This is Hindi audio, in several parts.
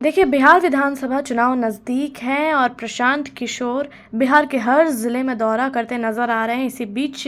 देखिए, बिहार विधानसभा चुनाव नज़दीक हैं और प्रशांत किशोर बिहार के हर ज़िले में दौरा करते नज़र आ रहे हैं। इसी बीच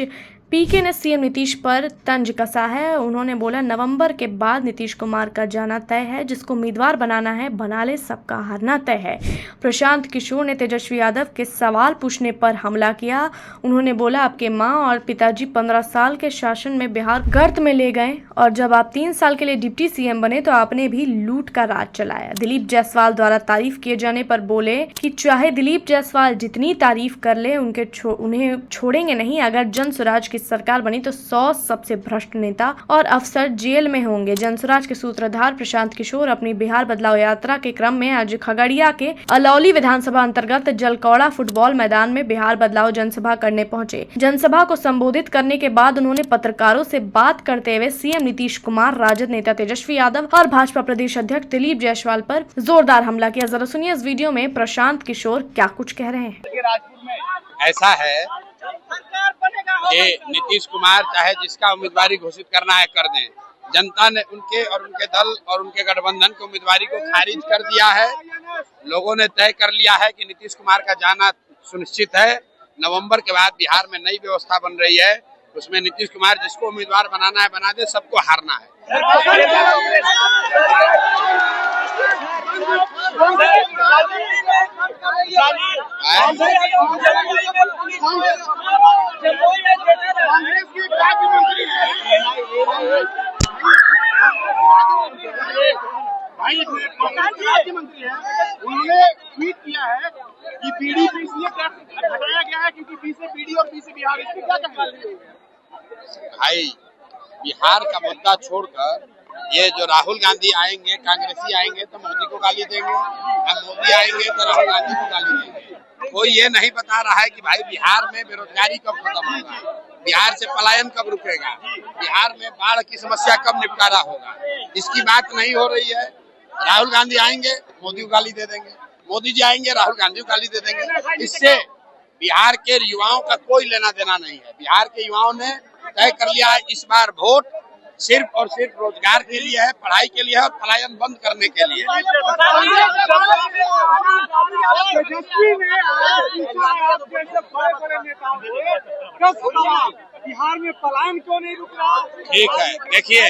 पीके ने सीएम नीतीश पर तंज कसा है। उन्होंने बोला, नवंबर के बाद नीतीश कुमार का जाना तय है, जिसको उम्मीदवार बनाना है बना ले, सबका हारना तय है। प्रशांत किशोर ने तेजस्वी यादव के सवाल पूछने पर हमला किया। उन्होंने बोला, आपके माँ और पिताजी 15 साल के शासन में बिहार गर्त में ले गए और जब आप 3 साल के लिए डिप्टी सीएम बने तो आपने भी लूट का राज चलाया। दिलीप जायसवाल द्वारा तारीफ किए जाने पर बोले कि चाहे दिलीप जायसवाल जितनी तारीफ कर ले, उन्हें छोड़ेंगे नहीं। अगर जन स्वराज की सरकार बनी तो 100 सबसे भ्रष्ट नेता और अफसर जेल में होंगे। जनसुराज के सूत्रधार प्रशांत किशोर अपनी बिहार बदलाव यात्रा के क्रम में आज खगड़िया के अलौली विधानसभा अंतर्गत जलकौड़ा फुटबॉल मैदान में बिहार बदलाव जनसभा करने पहुंचे। जनसभा को संबोधित करने के बाद उन्होंने पत्रकारों से बात करते हुए सीएम नीतीश कुमार, राजद नेता तेजस्वी यादव और भाजपा प्रदेश अध्यक्ष दिलीप जायसवाल पर जोरदार हमला किया। जरा सुनिए इस वीडियो में प्रशांत किशोर क्या कुछ कह रहे हैं। ऐसा है कि नीतीश कुमार चाहे जिसका उम्मीदवारी घोषित करना है कर दें। जनता ने उनके और उनके दल और उनके गठबंधन की उम्मीदवारी को खारिज कर दिया है। लोगों ने तय कर लिया है कि नीतीश कुमार का जाना सुनिश्चित है। नवंबर के बाद बिहार में नई व्यवस्था बन रही है, उसमें नीतीश कुमार जिसको उम्मीदवार बनाना है बना दे, सबको हारना है। राज्यमंत्री है, उन्होंने ट्वीट किया है कि बीडी इसलिए हटाया गया है क्योंकि बी से बीडी और बी से बिहार, इसकी क्या कहेंगे? भाई, बिहार का मुद्दा छोड़कर ये जो राहुल गांधी आएंगे, कांग्रेसी आएंगे तो मोदी को गाली देंगे, अब मोदी आएंगे तो राहुल गांधी को गाली देंगे। कोई ये नहीं बता रहा है कि भाई बिहार में बेरोजगारी कब खत्म होगा, बिहार से पलायन कब रुकेगा, बिहार में बाढ़ की समस्या कब निपटारा होगा, इसकी बात नहीं हो रही है। राहुल गांधी आएंगे, मोदी को गाली दे देंगे, मोदी जी आएंगे, राहुल गांधी को गाली दे देंगे। इससे बिहार के युवाओं का कोई लेना देना नहीं है। बिहार के युवाओं ने तय कर लिया है इस बार वोट सिर्फ और सिर्फ रोजगार के लिए है, पढ़ाई के लिए है और पलायन बंद करने के लिए। बिहार में पलायन क्यों नहीं रुक रहा? ठीक है, देखिए,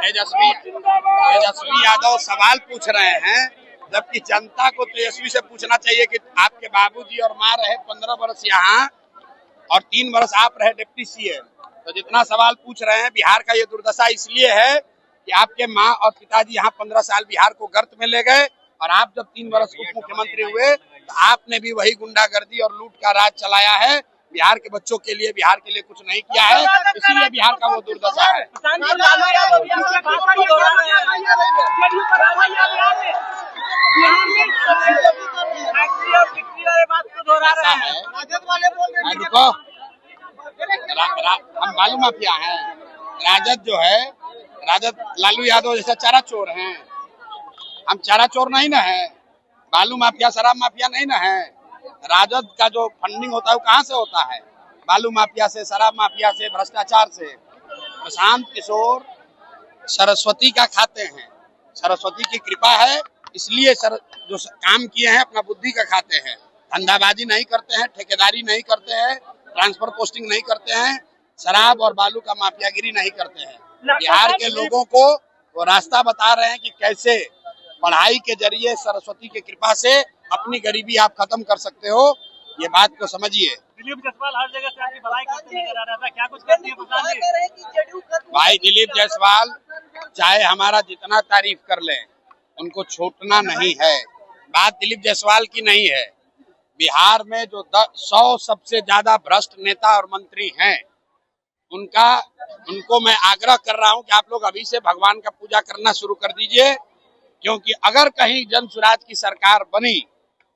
तेजस्वी यादव सवाल पूछ रहे हैं, जबकि जनता को तेजस्वी से पूछना चाहिए कि आपके बाबूजी और माँ रहे 15 वर्ष यहाँ और 3 वर्ष आप रहे डिप्टी सीएम, तो जितना सवाल पूछ रहे हैं। बिहार का ये दुर्दशा इसलिए है कि आपके माँ और पिताजी यहाँ 15 साल बिहार को गर्त में ले गए और आप जब 3 वर्ष उप मुख्यमंत्री हुए तो आपने भी वही गुंडागर्दी और लूट का राज चलाया है। बिहार के बच्चों के लिए, बिहार के लिए कुछ नहीं किया है, इसीलिए बिहार का वो दुर्दशा है। रुको, हम बालू माफिया हैं। राजद जो है, राजद लालू यादव जैसा चारा चोर हैं। हम चारा चोर नहीं ना है, बालू माफिया शराब माफिया नहीं ना है। राजद का जो फंडिंग होता है वो कहाँ से होता है? बालू माफिया से, शराब माफिया से, भ्रष्टाचार से। प्रशांत किशोर सरस्वती का खाते हैं, सरस्वती की कृपा है, इसलिए जो काम किए हैं अपना बुद्धि का खाते हैं। धंधाबाजी नहीं करते हैं, ठेकेदारी नहीं करते हैं, ट्रांसफर पोस्टिंग नहीं करते हैं, शराब और बालू का माफियागिरी नहीं करते हैं। बिहार के लोगों को वो रास्ता बता रहे हैं कि कैसे पढ़ाई के जरिए सरस्वती की कृपा से अपनी गरीबी आप खत्म कर सकते हो। ये बात को समझिए। दिलीप जायसवाल हर जगह से आपकी भलाई करते नजर आ रहा था, क्या कुछ करती है? भाई, दिलीप जायसवाल चाहे हमारा जितना तारीफ कर ले, उनको छोड़ना नहीं है। बात दिलीप जायसवाल की नहीं है। बिहार में जो 100 सबसे ज्यादा भ्रष्ट नेता और मंत्री हैं, उनको मैं आग्रह कर रहा हूं कि आप लोग अभी से भगवान का पूजा करना शुरू कर दीजिए, क्योंकि अगर कहीं जन स्वराज की सरकार बनी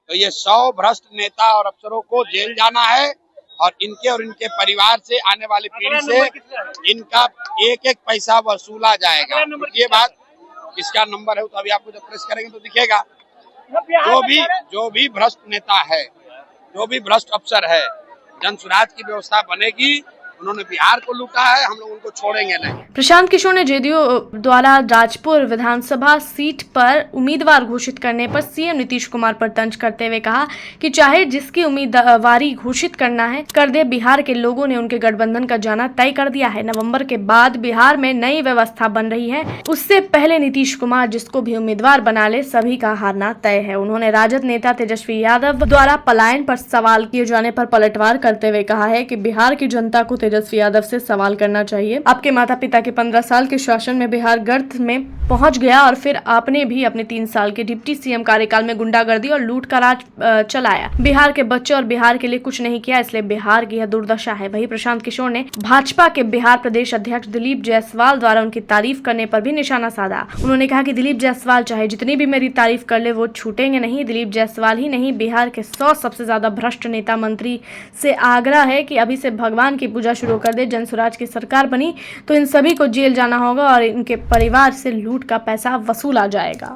तो ये 100 भ्रष्ट नेता और अफसरों को जेल जाना है और इनके परिवार से, आने वाली पीढ़ी से इनका एक एक पैसा वसूला जाएगा। ये बात किसका नंबर है तो अभी आपको जब प्रेस करेंगे तो दिखेगा। जो भी भ्रष्ट नेता है, जो भी भ्रष्ट अफसर है, जन स्वराज की व्यवस्था बनेगी उन्होंने बिहार को लूटा है, हम लोग उनको छोड़ेंगे नहीं। प्रशांत किशोर ने जेडीयू द्वारा राजपुर विधानसभा सीट पर उम्मीदवार घोषित करने पर सीएम नीतीश कुमार पर तंज करते हुए कहा कि चाहे जिसकी उम्मीदवारी घोषित करना है कर दे, बिहार के लोगों ने उनके गठबंधन का जाना तय कर दिया है। नवंबर के बाद बिहार में नई व्यवस्था बन रही है, उससे पहले नीतीश कुमार जिसको भी उम्मीदवार बना ले सभी का हारना तय है। उन्होंने राजद नेता तेजस्वी यादव द्वारा पलायन पर सवाल किए जाने पर पलटवार करते हुए कहा है कि बिहार की जनता को तेजस्वी यादव से सवाल करना चाहिए। आपके माता पिता के 15 साल के शासन में बिहार गर्त में पहुंच गया और फिर आपने भी अपने 3 साल के डिप्टी सीएम कार्यकाल में गुंडागर्दी और लूट का राज चलाया। बिहार के बच्चे और बिहार के लिए कुछ नहीं किया, इसलिए बिहार की यह दुर्दशा है। वहीं प्रशांत किशोर ने भाजपा के बिहार प्रदेश अध्यक्ष दिलीप जायसवाल द्वारा उनकी तारीफ करने पर भी निशाना साधा। उन्होंने कहा कि दिलीप जायसवाल चाहे जितनी भी मेरी तारीफ कर ले वो छूटेंगे नहीं। दिलीप जायसवाल ही नहीं, बिहार के 100 सबसे ज्यादा भ्रष्ट नेता मंत्री से आग्रह है कि अभी से भगवान की पूजा शुरू कर दे। जनसुराज की सरकार बनी तो इन सभी को जेल जाना होगा और इनके परिवार से लूट का पैसा वसूला जाएगा।